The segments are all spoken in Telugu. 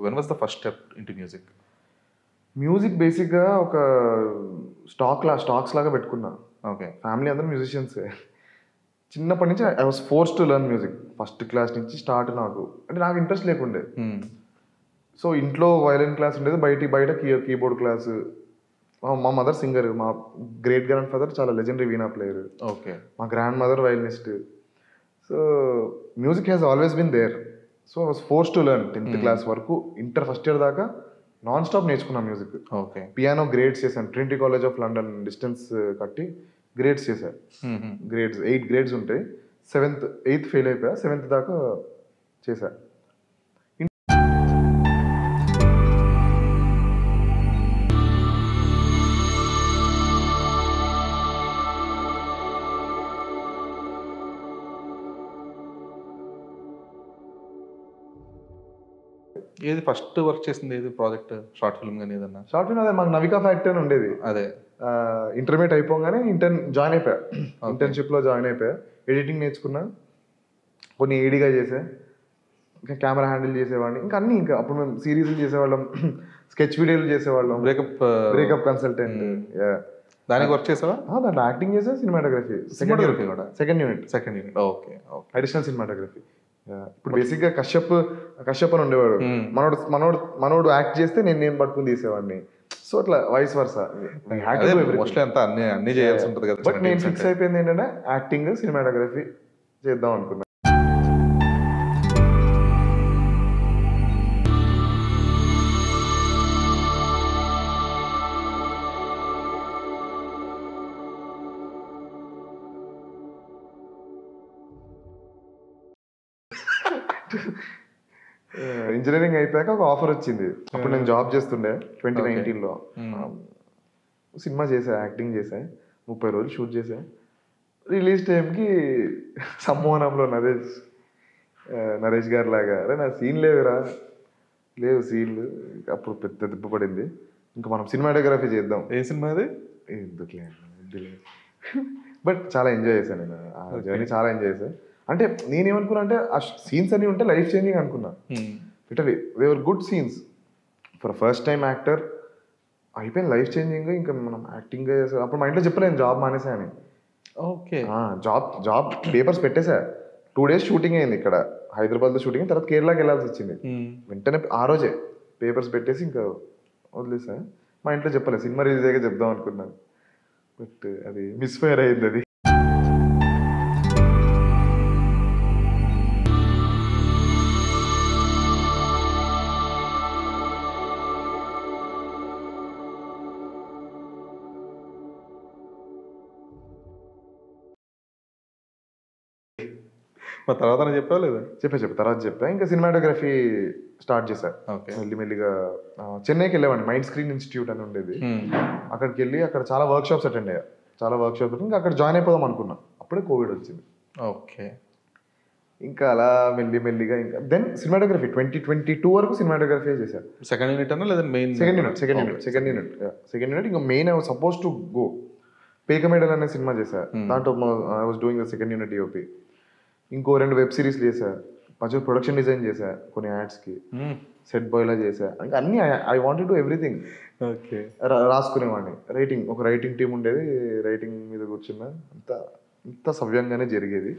When was the first step into music? Music బేసిక్గా ఒక స్టాక్స్ లాగా పెట్టుకున్నా. ఓకే. ఫ్యామిలీ అందరూ మ్యూజిషియన్సే. చిన్నప్పటి నుంచి I was force to learn music. First class నుంచి స్టార్ట్. నాకు ఇంట్రెస్ట్ లేకుండే. సో ఇంట్లో వయలిన్ క్లాస్ ఉండేది, బయట కీబోర్డ్ క్లాసు. మా మదర్ సింగర్, మా గ్రేట్ గ్రాండ్ ఫాదర్ చాలా లెజెండరీ వీణా ప్లేయర్. ఓకే. మా grand mother violinist. So music has always been there. So I was force to learn. 10th class వరకు, ఇంటర్ ఫస్ట్ ఇయర్ దాకా నాన్ స్టాప్ నేర్చుకున్నాను మ్యూజిక్. ఓకే. పియానో గ్రేడ్స్ చేశాను. Trinity college of London distance కట్టి గ్రేడ్స్ చేశాను. గ్రేడ్స్ 8 గ్రేడ్స్ ఉంటాయి. 8th ఫెయిల్ అయిపోయా, 7th దాకా చేశా. ఏది ఫస్ట్ వర్క్ చేసింది, ఏది ప్రాజెక్ట్? షార్ట్ ఫిల్మ్ కానీ ఏదన్నా? షార్ట్ ఫిల్మ్ అదే మాకు నవికా ఫ్యాక్టరీ అని ఉండేది. అదే ఇంటర్మీడియట్ అయిపోగానే జాయిన్ అయిపోయా. ఇంటర్న్షిప్లో జాయిన్ అయిపోయా. ఎడిటింగ్ నేర్చుకున్నా, కొన్ని ఏడీగా చేసా, ఇంకా కెమెరా హ్యాండిల్ చేసేవాడిని. ఇంకా అప్పుడు మేము సిరీస్లు చేసేవాళ్ళం, స్కెచ్ వీడియోలు చేసేవాళ్ళం. Breakup consultant. దానికి వర్క్ చేసావా? దాంట్లో యాక్టింగ్ చేసా, సినిమాటోగ్రఫీ కూడా second unit. Okay. Additional cinematography. ఇప్పుడు బేసిక్గా కశ్యప్ అని ఉండేవాడు. మనోడు యాక్ట్ చేస్తే నేను పట్టుకుని తీసేవాడిని. సో అట్లా వైస్ వర్సా. అన్ని చేయాల్సి ఉంటుంది కదా. బట్ నేను ఫిక్స్ అయిపోయింది ఏంటంటే యాక్టింగ్, సినిమాటోగ్రఫీ చేద్దాం అనుకున్నా. ఇంజనీరింగ్ అయిపోయాక ఒక ఆఫర్ వచ్చింది. అప్పుడు నేను జాబ్ చేస్తుండే 2019లో. సినిమా చేసా, యాక్టింగ్ చేసా, 30 రోజులు షూట్ చేసా. రిలీజ్ టైంకి సమ్మోహనంలో నరేష్ గారి లాగా, అరే నా సీన్ లేవు సీన్లు. అప్పుడు పెద్ద దెబ్బ పడింది. ఇంకా మనం సినిమాటోగ్రఫీ చేద్దాం. ఏ సినిమా అది? ఎందుకులే. బట్ చాలా ఎంజాయ్ చేశాను నేను ఆ జర్నీ, చాలా ఎంజాయ్ చేశాను. అంటే నేనేమనుకున్నా అంటే ఆ సీన్స్ అన్నీ ఉంటే లైఫ్ చేంజింగ్ అనుకున్నా. Literally they were good scenes. For first time actor అయిపోయింది లైఫ్ చేంజింగ్. ఇంకా మనం యాక్టింగ్ చేసా. అప్పుడు మా ఇంట్లో చెప్పలేను జాబ్ మానేసా అని. ఓకే. జాబ్ పేపర్స్ పెట్టేసా. 2 days షూటింగ్ అయింది ఇక్కడ హైదరాబాద్లో షూటింగ్. తర్వాత కేరళకి వెళ్ళాల్సి వచ్చింది. వెంటనే ఆ రోజే పేపర్స్ పెట్టేసి ఇంకా వదిలేసా. మా ఇంట్లో చెప్పలేదు, సినిమా రిలీజ్ అయ్యాక చెప్దాం అనుకున్నాను. బట్ అది మిస్ఫైర్ అయింది. అది తర్వాత చెప్పావు లేదా? చెప్పా తర్వాత చెప్పా. ఇంకా సినిమాటోగ్రఫీ స్టార్ట్ చేశా. మెల్లిమెల్లిగా చెన్నైకి వెళ్ళేవాడిని. మైండ్ స్క్రీన్ ఇన్స్టిట్యూట్ అని ఉండేది. అక్కడికి వెళ్ళి అక్కడ చాలా వర్క్ షాప్స్ అటెండ్ అయ్యా. ఇంకా అక్కడ జాయిన్ అయిపోదాం అనుకున్నా. అప్పుడే కోవిడ్ వచ్చింది. ఓకే. ఇంకా అలా మెల్లిమెల్లిగా ఇంకా దెన్ సినిమాటోగ్రఫీ 2022 వరకు సినిమాటోగ్రఫీ చేశాను. సెకండ్ యూనిట్ అన్నా లేదా మెయిన్? Second unit. ఇంకా main I was supposed to go Pekamedal అనే సినిమా చేశా. దాంట్లో I was doing the second unit DOP. ఇంకో 2 వెబ్ సిరీస్ చేశా. కొంచెం ప్రొడక్షన్ డిజైన్ చేశా, కొన్ని యాడ్స్కి సెట్ బాయ్లా చేశా. ఇంకా అన్నీ I wanted to everything. Okay. రాసుకునేవాడిని. ఒక రైటింగ్ టీం ఉండేది. రైటింగ్ మీద కూర్చున్నా. అంత సవ్యంగానే జరిగేది.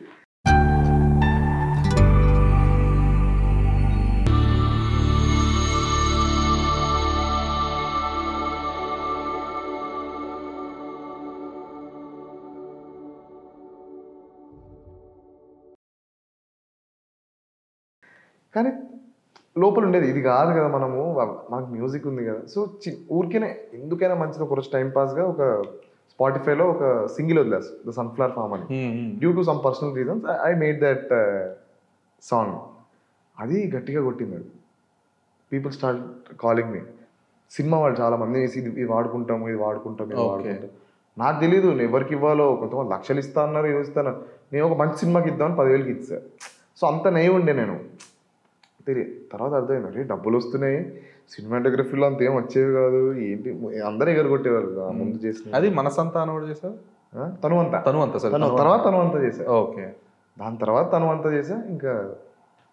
కానీ లోపల ఉండేది ఇది కాదు కదా, మనకు మ్యూజిక్ ఉంది కదా. సో ఊరికైనా ఎందుకైనా మంచిది ఒక రోజు టైం పాస్గా ఒక స్పాటిఫైలో ఒక సింగిల్ వదిలేసు, ద సన్ఫ్లవర్ ఫార్మ్ అని. Due to some personal reasons I made that song. అది గట్టిగా కొట్టింది. పీపుల్ స్టార్ట్ కాలింగ్ మీ. సినిమా వాళ్ళు చాలా మంది ఇది వాడుకుంటాం. నాకు తెలీదు ఎవరికి ఇవ్వాలో. కొంతమంది లక్షలు ఇస్తా అన్నారు, ఇస్తాను. నేను ఒక మంచి సినిమాకి ఇద్దామని 10,000కి ఇచ్చా. సో అంత నై ఉండే నేను. తెలియదు. తర్వాత అర్థమైంది, డబ్బులు వస్తున్నాయి, సినిమాటోగ్రఫీలో అంత ఏం వచ్చేవి కాదు, ఏంటి అందరూ ఎగరగొట్టేవారు ముందు చేసిన. అది మనసంతా అని చేసావు? తర్వాత తనువంతా చేశా. ఓకే. దాని తర్వాత తనువంతా చేసా. ఇంకా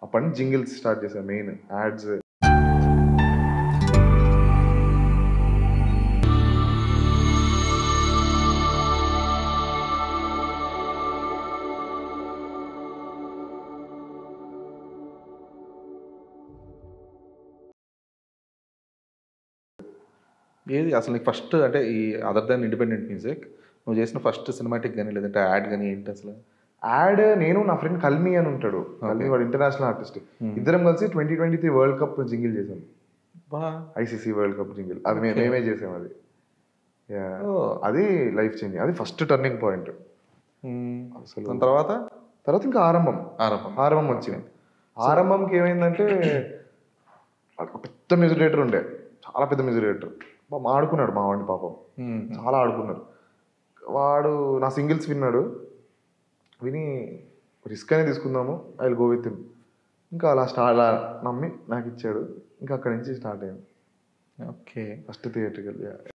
అప్పటి నుంచి జింగిల్స్ స్టార్ట్ చేశా. మెయిన్ యాడ్స్ ఏది అసలు నీకు ఫస్ట్ అంటే ఈ అదర్ దాన్ ఇండిపెండెంట్ మ్యూజిక్ నువ్వు చేసిన ఫస్ట్ సినిమాటిక్ కానీ లేదంటే యాడ్ కానీ ఏంటి అసలు? యాడ్ నేను నా ఫ్రెండ్ కల్మి అని ఉంటాడు. కల్మి వాడు ఇంటర్నేషనల్ ఆర్టిస్ట్. ఇద్దరం కలిసి 2023 వరల్డ్ కప్ జింగిల్ చేసాం. బా ఐసీసీ వరల్డ్ కప్ జింగిల్ అది మేమే చేసాం. అది అది లైఫ్ చేంజ్. అది ఫస్ట్ టర్నింగ్ పాయింట్ అసలు. దాని తర్వాత తర్వాత ఇంకా ఆరంభం ఆరంభం వచ్చింది. ఆరంభంకి ఏమైందంటే ఒక పెద్ద మ్యూజిక్ డైరెక్టర్ ఉండే, చాలా పెద్ద మ్యూజిక్ డైరెక్టర్. ఆడుకున్నాడు మా వాడిని పాపం, చాలా ఆడుకున్నాడు. వాడు నా సింగిల్స్ విన్నాడు, విని రిస్క్ అనేది తీసుకుందాము, I will go with him. ఇంకా అలా నమ్మి నాకు ఇచ్చాడు. ఇంకా అక్కడి నుంచి స్టార్ట్ అయింది. ఓకే ఫస్ట్ థియేటర్కి వెళ్ళి.